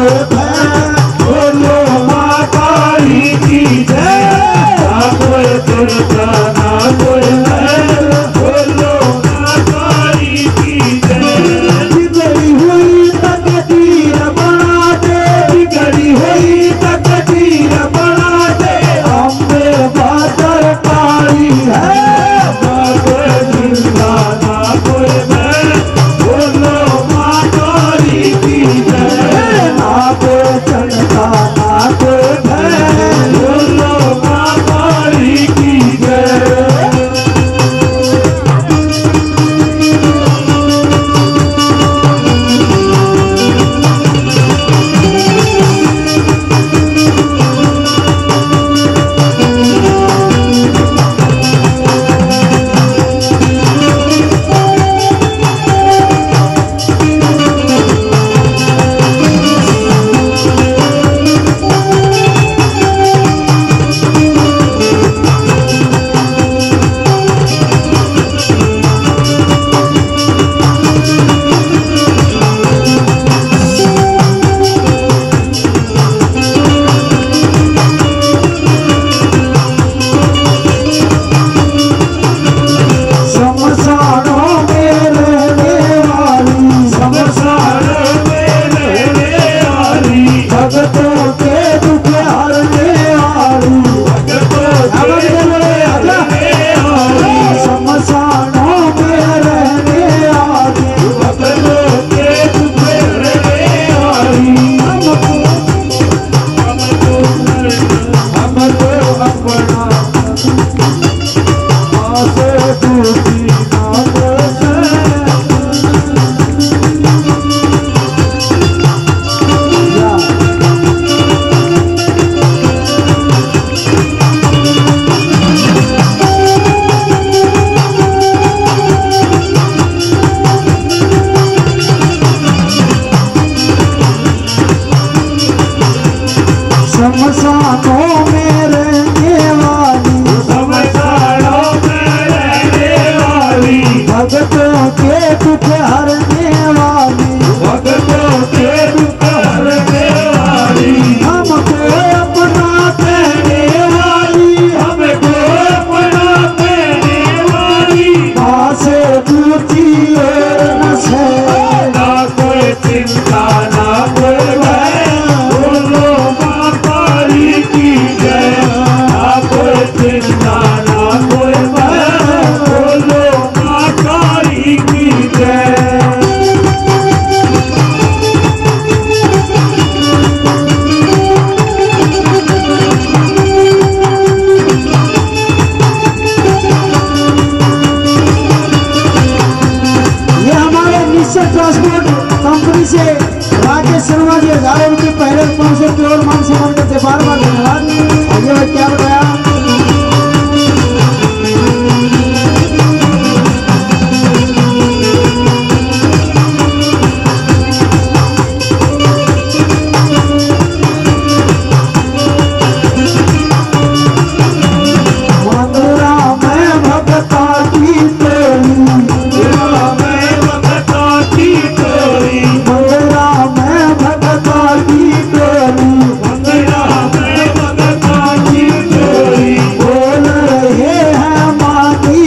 कोई भय, बोलो माँ काली की जय। ना कोई चिंता ना कोई भय, बोलो माँ काली की जय। बिगड़ी हुई तकदीर बना दे, बिगड़ी हुई तकदीर बना दे, अम्बे बादल काली है। ना कोई चिंता ना कोई भय, बोलो माँ काली की जय। ना कोई चिंता ना कोई भय, बोलो माँ काली की जय। शमशानों में रहने वाली, शमशानों में रहने वाली, भक्तों के दुख हरने वाली, भक्तों के दुख हरने वाली, हमको अपना कहने वाली, हमको अपना कहने वाली, माँ से दूती और न से, ना कोई चिंता ना कोई भय, बोलो माँ काली की जय। ना कोई चिंता ना कोई भय, बोलो माँ काली की जय। ये हमारे निश्चय ट्रांसपोर्ट कंपनी से राकेश शर्मा जी 1000 रुपये पहले पहुंचे केवल मान सम्मान करते, बार बार धन्यवाद। आगे मैं क्या बताया, मंदिरा में भक्ता की टोली, मंदिरा में भक्ता की टोली, मंदिरा में भक्ता की टोली, मंदिरा में भक्ता की टोली, बोल रहे हैं माँ की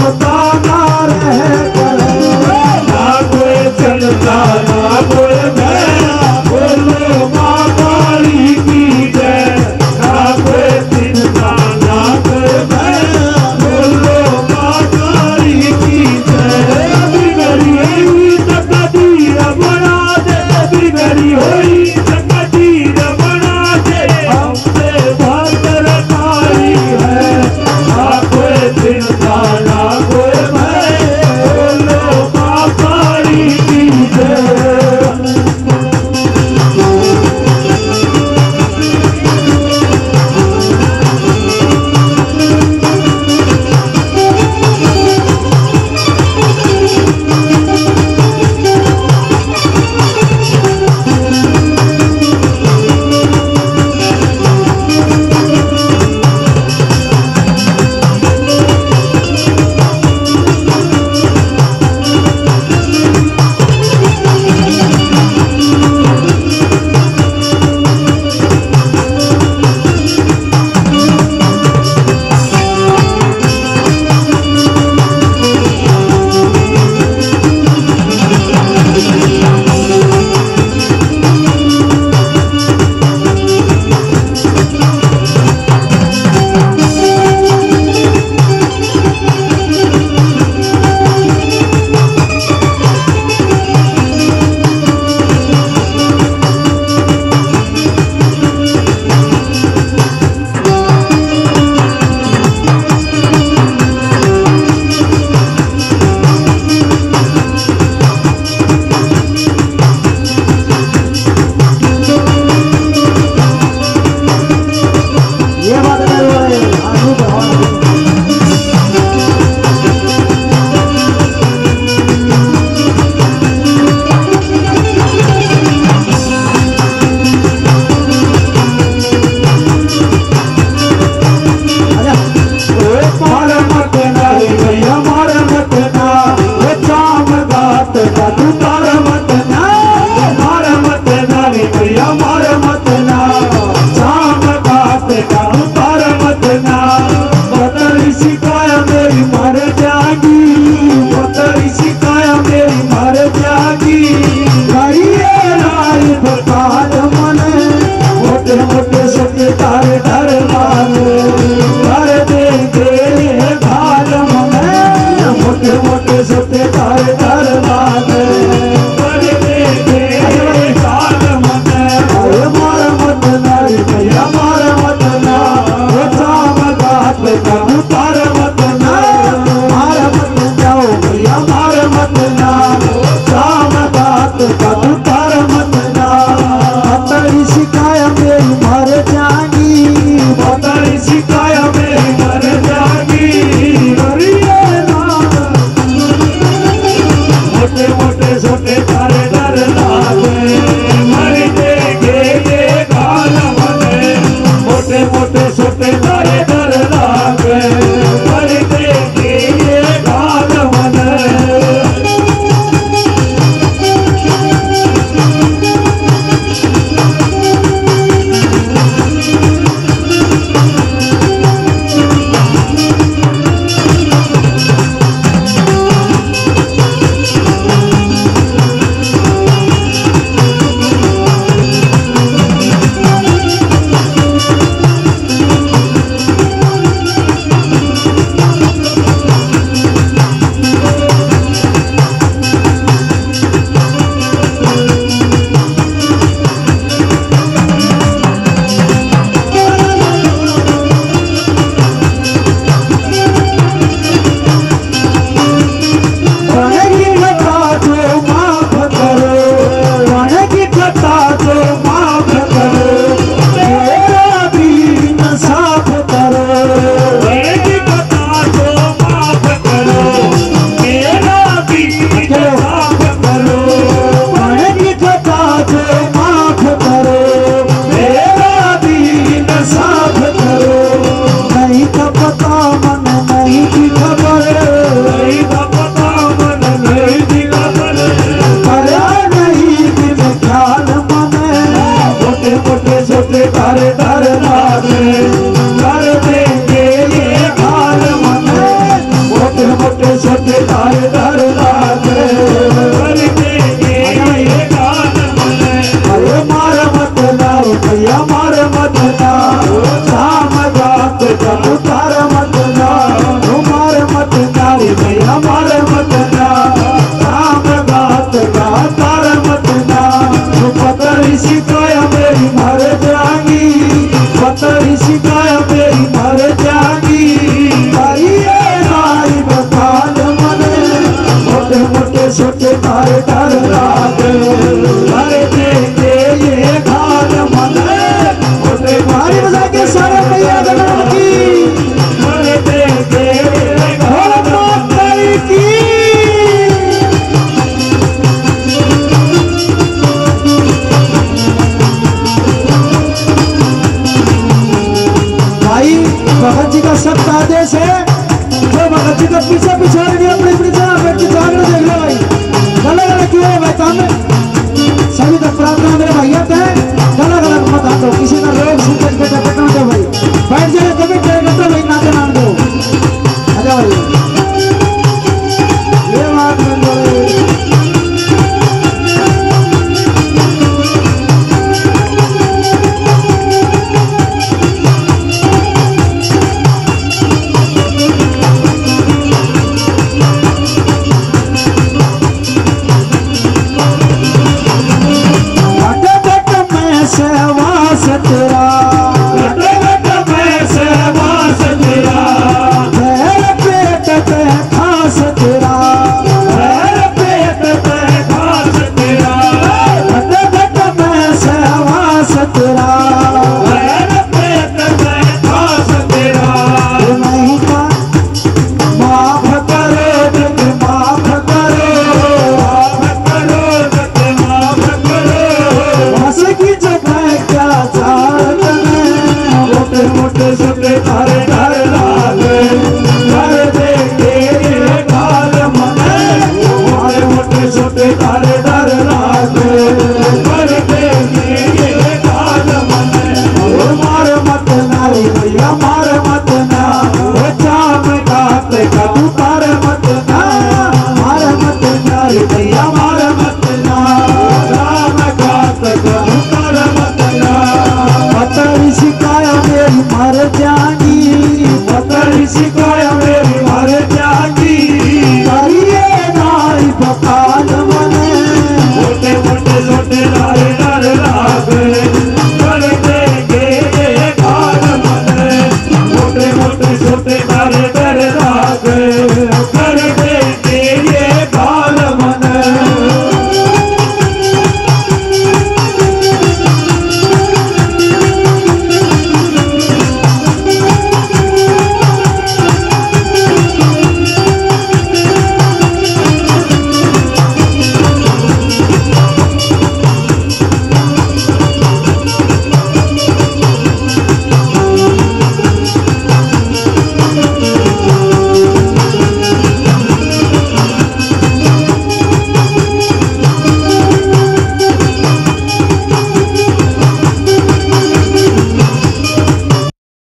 ममता ना रह करे, ना कोई चिंता ना कोई भय, बोलो माँ काली की जय। ना कोई चिंता ना कोई भय, बोलो माँ काली की जय। बिगड़ी हुई तकदीर बना दे, बिगड़ी हुई तकदीर बना दे, हमसे भद्र काली है। ना कोई चिंता ना कोई मोटे छोटे तारे डर लागे कर देंगे ये गान मने अरे मार मत लाओ भैया मार मत लाओ शाम रात जब तार मत लाओ मार मत लाओ भैया मार मत लाओ शाम रात का तार मत ना पतरी शिकाया मेरी मर जाएगी पतरी शिकाया मेरी मर जाएगी भाइये नाई बकाल मने मोटे मोटे छोटे तारे डर लागे कर देंगे ये गान मने मोटे भारी बजा के सारे भैया गणों की कर देंगे ये गान माताई की भाई भगत जी का सख्त आदेश है जो भगत जी का पीछे पिछाड़ दिया अपने अपनी जगह बैठ के जागरण देख लो भाई गलत गलत क्यों है भाई सामने सभी तक प्रार्थना मेरे भैया है गलत गलत मत हाथों किसी का रोग संकट के टपट ना दो भाई बैठ जाए कभी ट्राई करते भाई नाते नाम दो आजा भाई ये बात बन गई तेरा मैं सेवा तेरा तेरे पेट पे खास तेरा मेरे पेट पे खास तेरा घट मैं सेवा तेरा मेरे पेट पे खास तेरा नहीं का माफ करो जग माफ करो माफ करो जग माफ करो हंस की जगह क्या चाहत मोटे मोटे छोटे तारे डर लागे कर देंगे ये गाल मने मोटे मोटे छोटे तारे डर लागे कर देंगे ये गाल मने मार मत ना रे भैया मार मत ना चाम गाते का तू तारे